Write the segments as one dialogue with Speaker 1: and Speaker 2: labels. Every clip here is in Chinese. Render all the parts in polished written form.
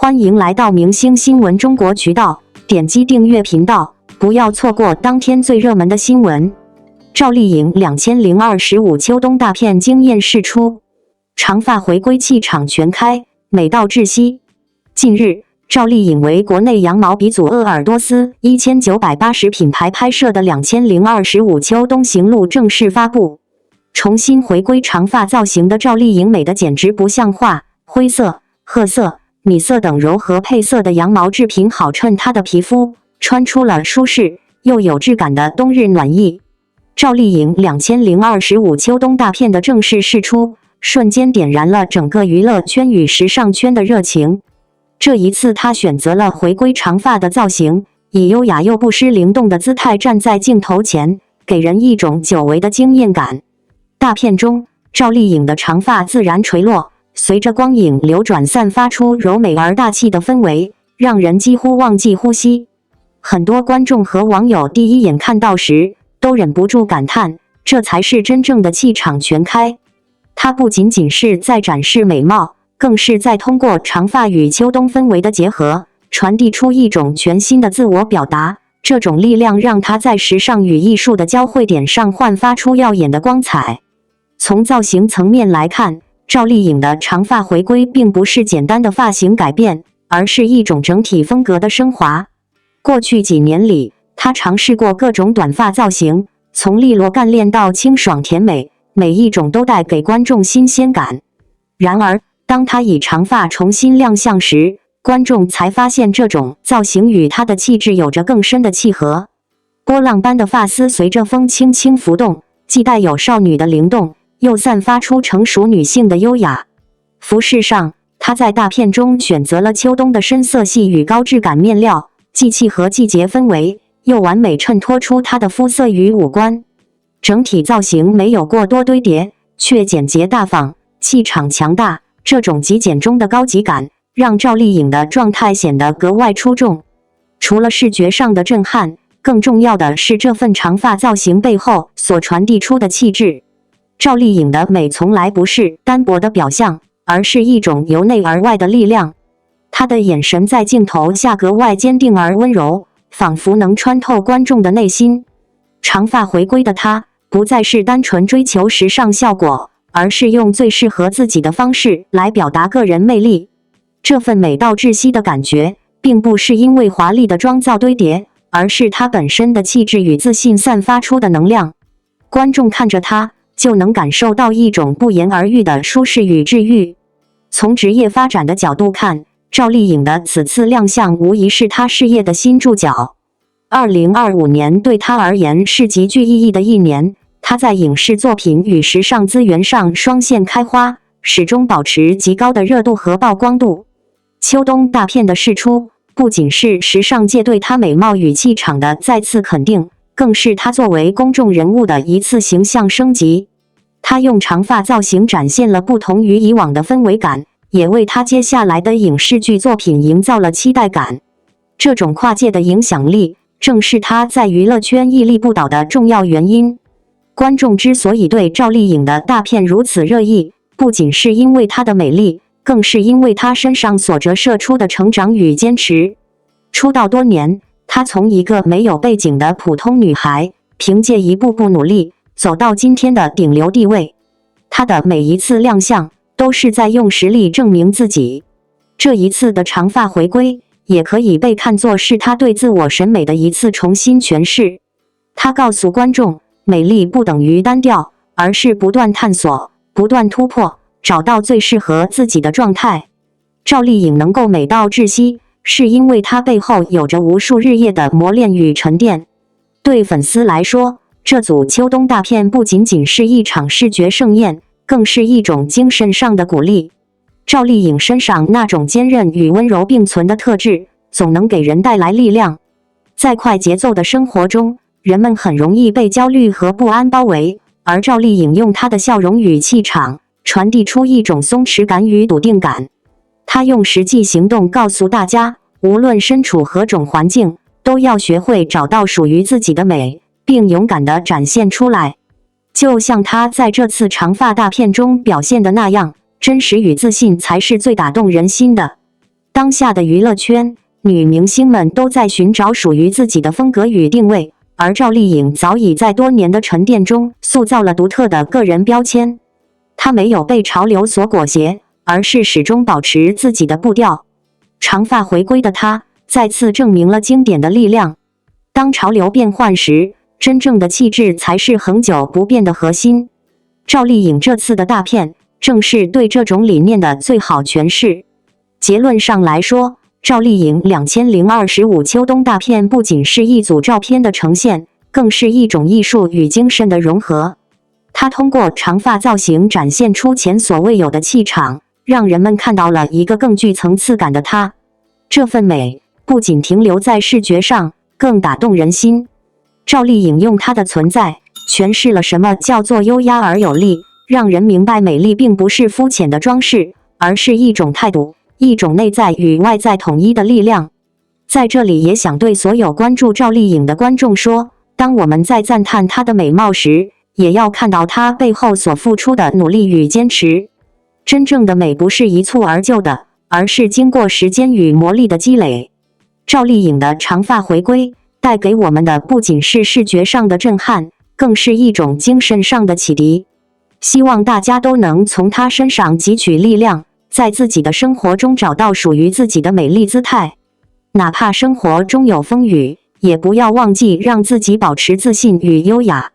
Speaker 1: 欢迎来到明星新闻中国渠道，点击订阅频道，不要错过当天最热门的新闻。赵丽颖2025秋冬大片惊艳释出，长发回归气场全开，美到窒息。近日，赵丽颖为国内羊毛鼻祖鄂尔多斯1980品牌拍摄的2025秋冬行路正式发布。重新回归长发造型的赵丽颖美得简直不像话，灰色、褐色、米色等柔和配色的羊毛制品好衬她的皮肤，穿出了舒适又有质感的冬日暖意。赵丽颖2025秋冬大片的正式释出，瞬间点燃了整个娱乐圈与时尚圈的热情。这一次她选择了回归长发的造型，以优雅又不失灵动的姿态站在镜头前，给人一种久违的惊艳感。大片中，赵丽颖的长发自然垂落，随着光影流转散发出柔美而大气的氛围，让人几乎忘记呼吸。很多观众和网友第一眼看到时，都忍不住感叹，这才是真正的气场全开。她不仅仅是在展示美貌，更是在通过长发与秋冬氛围的结合，传递出一种全新的自我表达。这种力量让她在时尚与艺术的交汇点上焕发出耀眼的光彩。从造型层面来看，赵丽颖的长发回归并不是简单的发型改变，而是一种整体风格的升华。过去几年里，她尝试过各种短发造型，从利落干练到清爽甜美，每一种都带给观众新鲜感。然而，当她以长发重新亮相时，观众才发现这种造型与她的气质有着更深的契合。波浪般的发丝随着风轻轻浮动，既带有少女的灵动，又散发出成熟女性的优雅。服饰上，她在大片中选择了秋冬的深色系与高质感面料，既契合季节氛围，又完美衬托出她的肤色与五官。整体造型没有过多堆叠，却简洁大方，气场强大。这种极简中的高级感，让赵丽颖的状态显得格外出众。除了视觉上的震撼，更重要的是这份长发造型背后所传递出的气质。赵丽颖的美从来不是单薄的表象，而是一种由内而外的力量。她的眼神在镜头下格外坚定而温柔，仿佛能穿透观众的内心。长发回归的她，不再是单纯追求时尚效果，而是用最适合自己的方式来表达个人魅力。这份美到窒息的感觉，并不是因为华丽的妆造堆叠，而是她本身的气质与自信散发出的能量。观众看着她，就能感受到一种不言而喻的舒适与治愈。从职业发展的角度看，赵丽颖的此次亮相无疑是她事业的新注脚。2025年对她而言是极具意义的一年，她在影视作品与时尚资源上双线开花，始终保持极高的热度和曝光度。秋冬大片的释出，不仅是时尚界对她美貌与气场的再次肯定，更是她作为公众人物的一次形象升级。她用长发造型展现了不同于以往的氛围感，也为她接下来的影视剧作品营造了期待感。这种跨界的影响力，正是她在娱乐圈屹立不倒的重要原因。观众之所以对赵丽颖的大片如此热议，不仅是因为她的美丽，更是因为她身上所折射出的成长与坚持。出道多年，她从一个没有背景的普通女孩，凭借一步步努力，走到今天的顶流地位。她的每一次亮相，都是在用实力证明自己。这一次的长发回归，也可以被看作是她对自我审美的一次重新诠释。她告诉观众，美丽不等于单调，而是不断探索，不断突破，找到最适合自己的状态。赵丽颖能够美到窒息，是因为她背后有着无数日夜的磨练与沉淀。对粉丝来说，这组秋冬大片不仅仅是一场视觉盛宴，更是一种精神上的鼓励。赵丽颖身上那种坚韧与温柔并存的特质，总能给人带来力量。在快节奏的生活中，人们很容易被焦虑和不安包围，而赵丽颖用她的笑容与气场，传递出一种松弛感与笃定感。她用实际行动告诉大家，无论身处何种环境，都要学会找到属于自己的美，并勇敢地展现出来。就像她在这次长发大片中表现的那样，真实与自信才是最打动人心的。当下的娱乐圈，女明星们都在寻找属于自己的风格与定位，而赵丽颖早已在多年的沉淀中塑造了独特的个人标签。她没有被潮流所裹挟，而是始终保持自己的步调。长发回归的她，再次证明了经典的力量。当潮流变换时，真正的气质才是恒久不变的核心。赵丽颖这次的大片，正是对这种理念的最好诠释。结论上来说，赵丽颖2025秋冬大片不仅是一组照片的呈现，更是一种艺术与精神的融合。她通过长发造型展现出前所未有的气场，让人们看到了一个更具层次感的她。这份美不仅停留在视觉上，更打动人心。赵丽颖用她的存在诠释了什么叫做优雅而有力，让人明白美丽并不是肤浅的装饰，而是一种态度，一种内在与外在统一的力量。在这里也想对所有关注赵丽颖的观众说，当我们在赞叹她的美貌时，也要看到她背后所付出的努力与坚持。真正的美不是一蹴而就的，而是经过时间与磨砺的积累。赵丽颖的长发回归带给我们的不仅是视觉上的震撼，更是一种精神上的启迪。希望大家都能从她身上汲取力量，在自己的生活中找到属于自己的美丽姿态。哪怕生活中有风雨，也不要忘记让自己保持自信与优雅。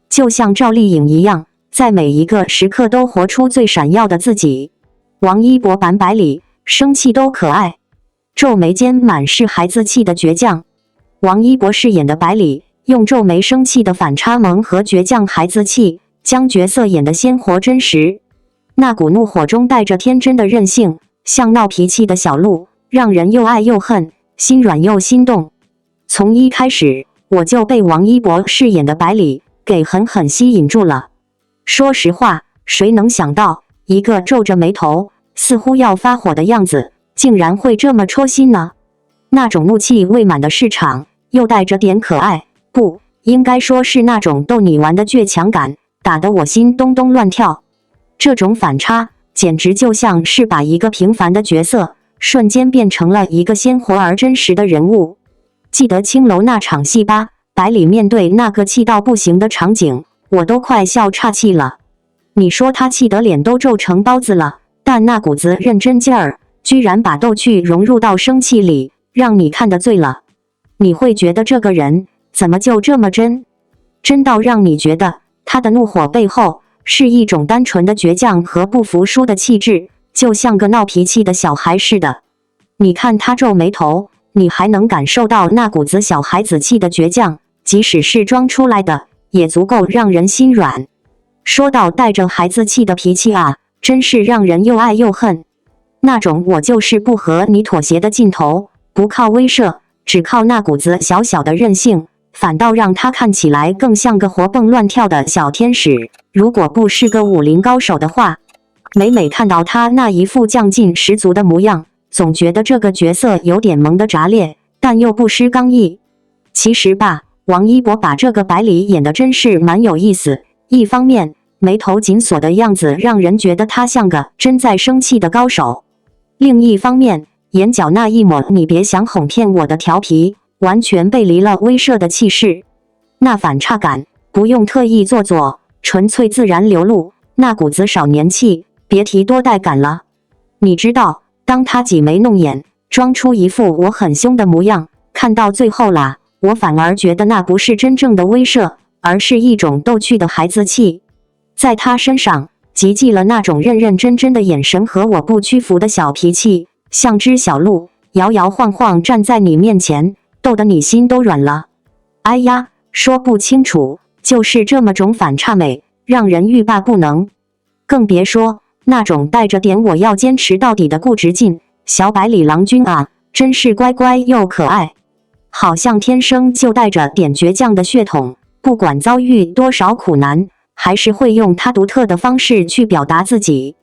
Speaker 1: 就像赵丽颖一样，在每一个时刻都活出最闪耀的自己。王一博版百里，生气都可爱，皱眉间满是孩子气的倔强。王一博饰演的百里，用皱眉生气的反差萌和倔强孩子气，将角色演得鲜活真实。那股怒火中带着天真的任性，像闹脾气的小鹿，让人又爱又恨，心软又心动。从一开始，我就被王一博饰演的百里给狠狠吸引住了。说实话，谁能想到，一个皱着眉头，似乎要发火的样子，竟然会这么戳心呢？那种怒气未满的市场，又带着点可爱，不，应该说是那种逗你玩的倔强感，打得我心咚咚乱跳。这种反差，简直就像是把一个平凡的角色，瞬间变成了一个鲜活而真实的人物。记得青楼那场戏吧？百里面对那个气到不行的场景，我都快笑岔气了。你说他气得脸都皱成包子了，但那股子认真劲儿，居然把逗趣融入到生气里，让你看得醉了。你会觉得这个人怎么就这么真？真到让你觉得他的怒火背后是一种单纯的倔强和不服输的气质，就像个闹脾气的小孩似的。你看他皱眉头，你还能感受到那股子小孩子气的倔强，即使是装出来的，也足够让人心软。说到带着孩子气的脾气啊，真是让人又爱又恨。那种我就是不和你妥协的劲头，不靠威慑，只靠那股子小小的任性，反倒让他看起来更像个活蹦乱跳的小天使。如果不是个武林高手的话，每每看到他那一副将劲十足的模样，总觉得这个角色有点萌得炸裂，但又不失刚毅。其实吧，王一博把这个百里演得真是蛮有意思。一方面，眉头紧锁的样子让人觉得他像个真在生气的高手；另一方面，眼角那一抹你别想哄骗我的调皮，完全背离了威慑的气势。那反差感，不用特意做作，纯粹自然流露，那股子少年气，别提多带感了。你知道，当他挤眉弄眼，装出一副我很凶的模样，看到最后啦，我反而觉得那不是真正的威慑，而是一种逗趣的孩子气。在他身上集聚了那种认认真真的眼神和我不屈服的小脾气，像只小鹿摇摇晃晃站在你面前，逗得你心都软了。哎呀，说不清楚，就是这么种反差美，让人欲罢不能。更别说那种带着点我要坚持到底的固执劲，小百里郎君啊，真是乖乖又可爱，好像天生就带着点倔强的血统，不管遭遇多少苦难，还是会用他独特的方式去表达自己。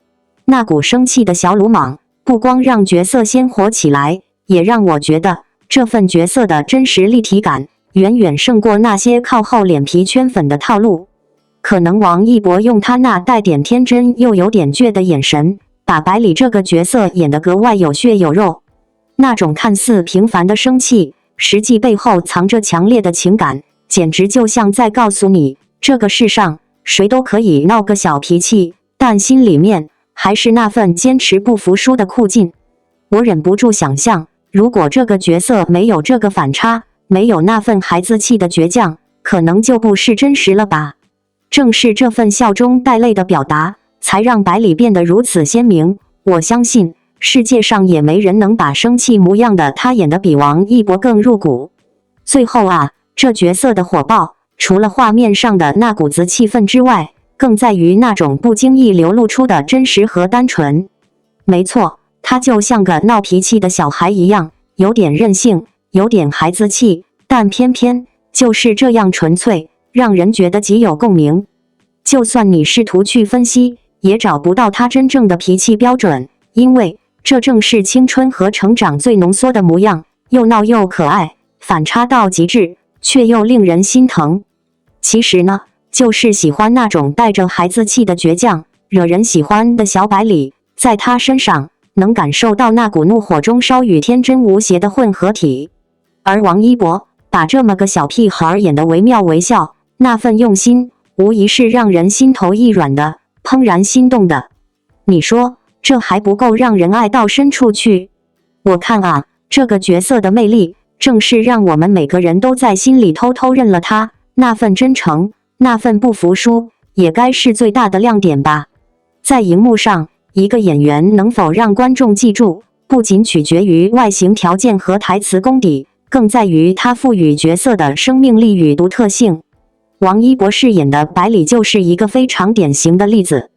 Speaker 1: 那股生气的小鲁莽，不光让角色鲜活起来，也让我觉得这份角色的真实立体感，远远胜过那些靠厚脸皮圈粉的套路。可能王一博用他那带点天真又有点倔的眼神，把百里这个角色演得格外有血有肉。那种看似平凡的生气，实际背后藏着强烈的情感，简直就像在告诉你，这个世上谁都可以闹个小脾气，但心里面还是那份坚持不服输的酷劲。我忍不住想象，如果这个角色没有这个反差，没有那份孩子气的倔强，可能就不是真实了吧。正是这份笑中带泪的表达，才让百里变得如此鲜明。我相信世界上也没人能把生气模样的他演得比王一博更入骨。最后啊，这角色的火爆，除了画面上的那股子气氛之外，更在于那种不经意流露出的真实和单纯。没错，他就像个闹脾气的小孩一样，有点任性，有点孩子气，但偏偏就是这样纯粹，让人觉得极有共鸣。就算你试图去分析，也找不到他真正的脾气标准，因为这正是青春和成长最浓缩的模样，又闹又可爱，反差到极致，却又令人心疼。其实呢，就是喜欢那种带着孩子气的倔强，惹人喜欢的小百里，在他身上能感受到那股怒火中烧与天真无邪的混合体。而王一博把这么个小屁孩演得惟妙惟肖，那份用心无疑是让人心头一软的，怦然心动的。你说这还不够让人爱到深处去？我看啊，这个角色的魅力正是让我们每个人都在心里偷偷认了他，那份真诚，那份不服输，也该是最大的亮点吧。在荧幕上，一个演员能否让观众记住，不仅取决于外形条件和台词功底，更在于他赋予角色的生命力与独特性。王一博饰演的百里就是一个非常典型的例子。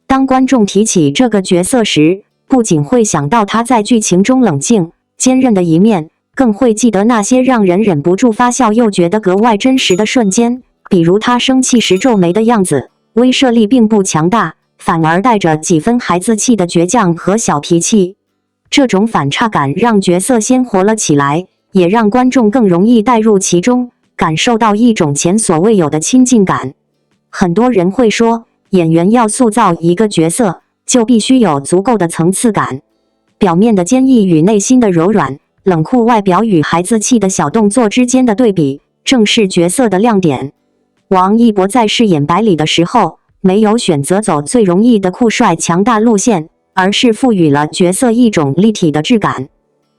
Speaker 1: 当观众提起这个角色时，不仅会想到他在剧情中冷静、坚韧的一面，更会记得那些让人忍不住发笑又觉得格外真实的瞬间，比如他生气时皱眉的样子，威慑力并不强大，反而带着几分孩子气的倔强和小脾气。这种反差感让角色鲜活了起来，也让观众更容易带入其中，感受到一种前所未有的亲近感。很多人会说，演员要塑造一个角色，就必须有足够的层次感。表面的坚毅与内心的柔软，冷酷外表与孩子气的小动作之间的对比，正是角色的亮点。王一博在饰演百里的时候，没有选择走最容易的酷帅强大路线，而是赋予了角色一种立体的质感。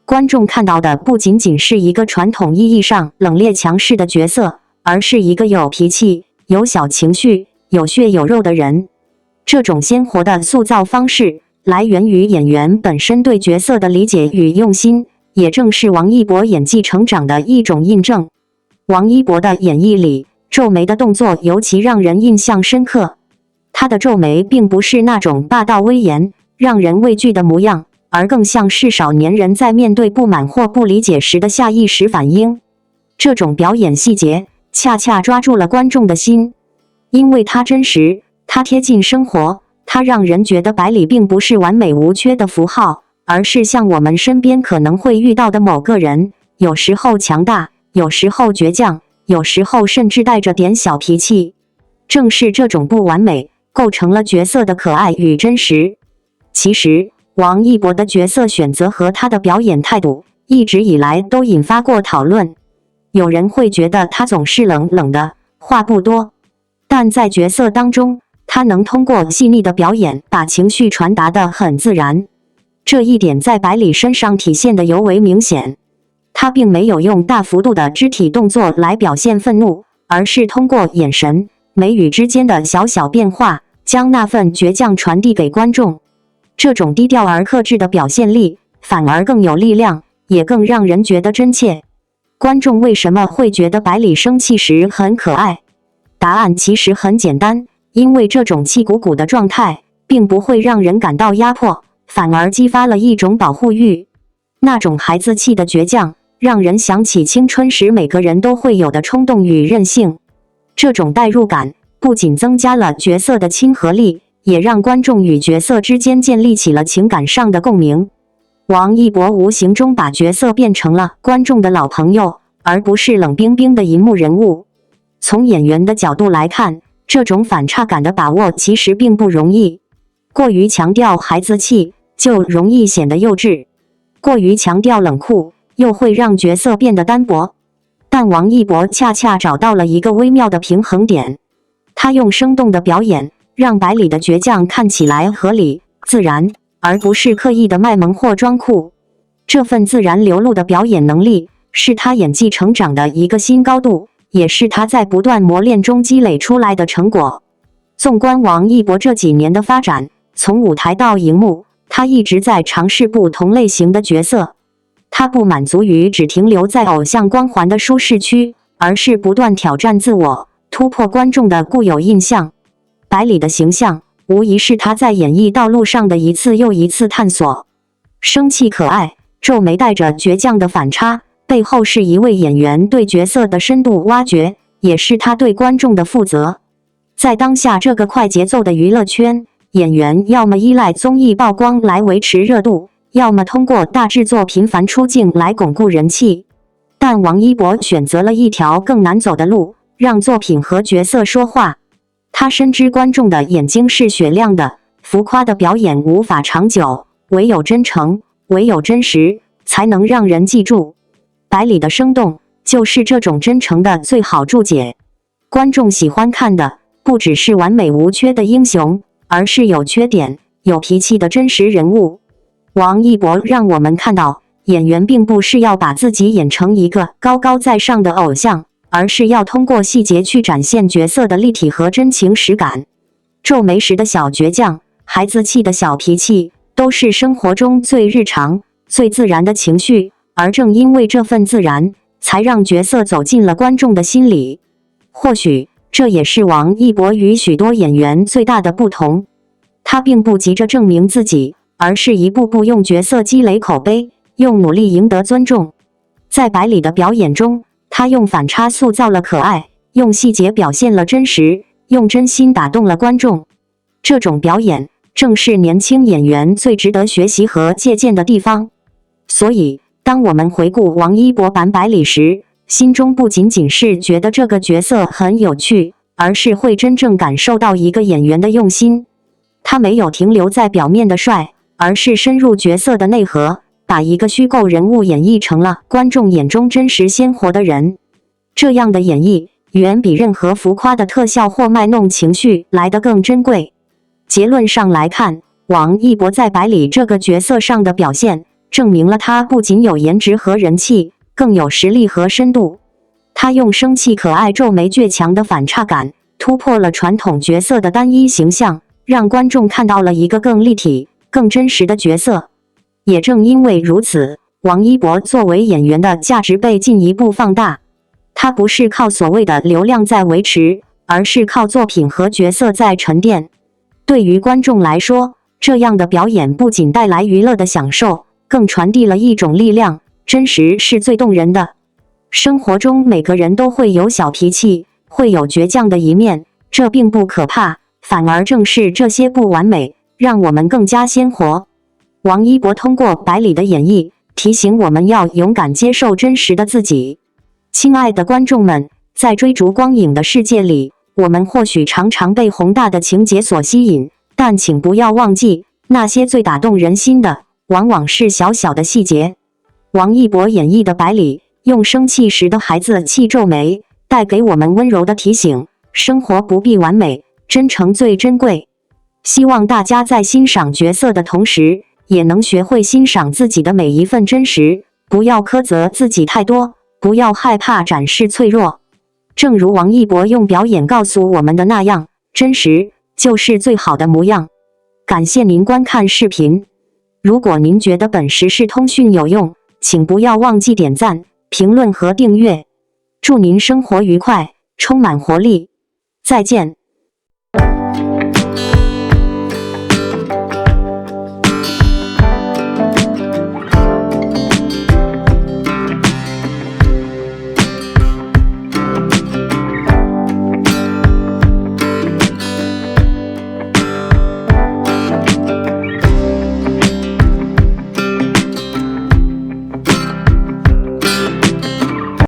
Speaker 1: 观众看到的不仅仅是一个传统意义上冷冽强势的角色，而是一个有脾气、有小情绪、有血有肉的人。这种鲜活的塑造方式来源于演员本身对角色的理解与用心，也正是王一博演技成长的一种印证。王一博的演绎里，皱眉的动作尤其让人印象深刻。他的皱眉并不是那种霸道威严、让人畏惧的模样，而更像是少年人在面对不满或不理解时的下意识反应。这种表演细节恰恰抓住了观众的心，因为它真实，它贴近生活，它让人觉得百里并不是完美无缺的符号，而是像我们身边可能会遇到的某个人，有时候强大，有时候倔强，有时候甚至带着点小脾气。正是这种不完美，构成了角色的可爱与真实。其实，王一博的角色选择和他的表演态度，一直以来都引发过讨论。有人会觉得他总是冷冷的，话不多，但在角色当中，他能通过细腻的表演把情绪传达得很自然。这一点在百里身上体现得尤为明显。他并没有用大幅度的肢体动作来表现愤怒，而是通过眼神、眉宇之间的小小变化，将那份倔强传递给观众。这种低调而克制的表现力，反而更有力量，也更让人觉得真切。观众为什么会觉得百里生气时很可爱？答案其实很简单，因为这种气鼓鼓的状态，并不会让人感到压迫，反而激发了一种保护欲。那种孩子气的倔强，让人想起青春时每个人都会有的冲动与任性。这种代入感，不仅增加了角色的亲和力，也让观众与角色之间建立起了情感上的共鸣。王一博无形中把角色变成了观众的老朋友，而不是冷冰冰的荧幕人物。从演员的角度来看，这种反差感的把握其实并不容易。过于强调孩子气，就容易显得幼稚；过于强调冷酷，又会让角色变得单薄。但王一博恰恰找到了一个微妙的平衡点，他用生动的表演，让百里的倔强看起来合理自然，而不是刻意的卖萌或装酷。这份自然流露的表演能力，是他演技成长的一个新高度，也是他在不断磨练中积累出来的成果。纵观王一博这几年的发展，从舞台到荧幕，他一直在尝试不同类型的角色。他不满足于只停留在偶像光环的舒适区，而是不断挑战自我，突破观众的固有印象。百里的形象，无疑是他在演艺道路上的一次又一次探索。生气可爱，皱眉带着倔强的反差，背后是一位演员对角色的深度挖掘，也是他对观众的负责。在当下这个快节奏的娱乐圈，演员要么依赖综艺曝光来维持热度，要么通过大制作频繁出镜来巩固人气。但王一博选择了一条更难走的路，让作品和角色说话。他深知观众的眼睛是雪亮的，浮夸的表演无法长久，唯有真诚，唯有真实，才能让人记住。百里的生动，就是这种真诚的最好注解。观众喜欢看的，不只是完美无缺的英雄，而是有缺点、有脾气的真实人物。王一博让我们看到，演员并不是要把自己演成一个高高在上的偶像，而是要通过细节去展现角色的立体和真情实感。皱眉时的小倔强，孩子气的小脾气，都是生活中最日常、最自然的情绪，而正因为这份自然，才让角色走进了观众的心里。或许这也是王一博与许多演员最大的不同，他并不急着证明自己，而是一步步用角色积累口碑，用努力赢得尊重。在百里的表演中，他用反差塑造了可爱，用细节表现了真实，用真心打动了观众。这种表演，正是年轻演员最值得学习和借鉴的地方。所以，当我们回顾王一博版百里时，心中不仅仅是觉得这个角色很有趣，而是会真正感受到一个演员的用心。他没有停留在表面的帅，而是深入角色的内核，把一个虚构人物演绎成了观众眼中真实鲜活的人。这样的演绎，远比任何浮夸的特效或卖弄情绪来得更珍贵。结论上来看，王一博在百里这个角色上的表现，证明了他不仅有颜值和人气，更有实力和深度。他用生气可爱、皱眉倔强的反差感，突破了传统角色的单一形象，让观众看到了一个更立体、更真实的角色。也正因为如此，王一博作为演员的价值被进一步放大。他不是靠所谓的流量在维持，而是靠作品和角色在沉淀。对于观众来说，这样的表演不仅带来娱乐的享受，更传递了一种力量。真实是最动人的。生活中每个人都会有小脾气，会有倔强的一面，这并不可怕，反而正是这些不完美，让我们更加鲜活。王一博通过百里的演绎，提醒我们要勇敢接受真实的自己。亲爱的观众们，在追逐光影的世界里，我们或许常常被宏大的情节所吸引，但请不要忘记，那些最打动人心的，往往是小小的细节。王一博演绎的百里，用生气时的孩子气皱眉，带给我们温柔的提醒：生活不必完美，真诚最珍贵。希望大家在欣赏角色的同时，也能学会欣赏自己的每一份真实，不要苛责自己太多，不要害怕展示脆弱。正如王一博用表演告诉我们的那样，真实就是最好的模样。感谢您观看视频。如果您觉得本时事通讯有用，请不要忘记点赞、评论和订阅。祝您生活愉快，充满活力。再见。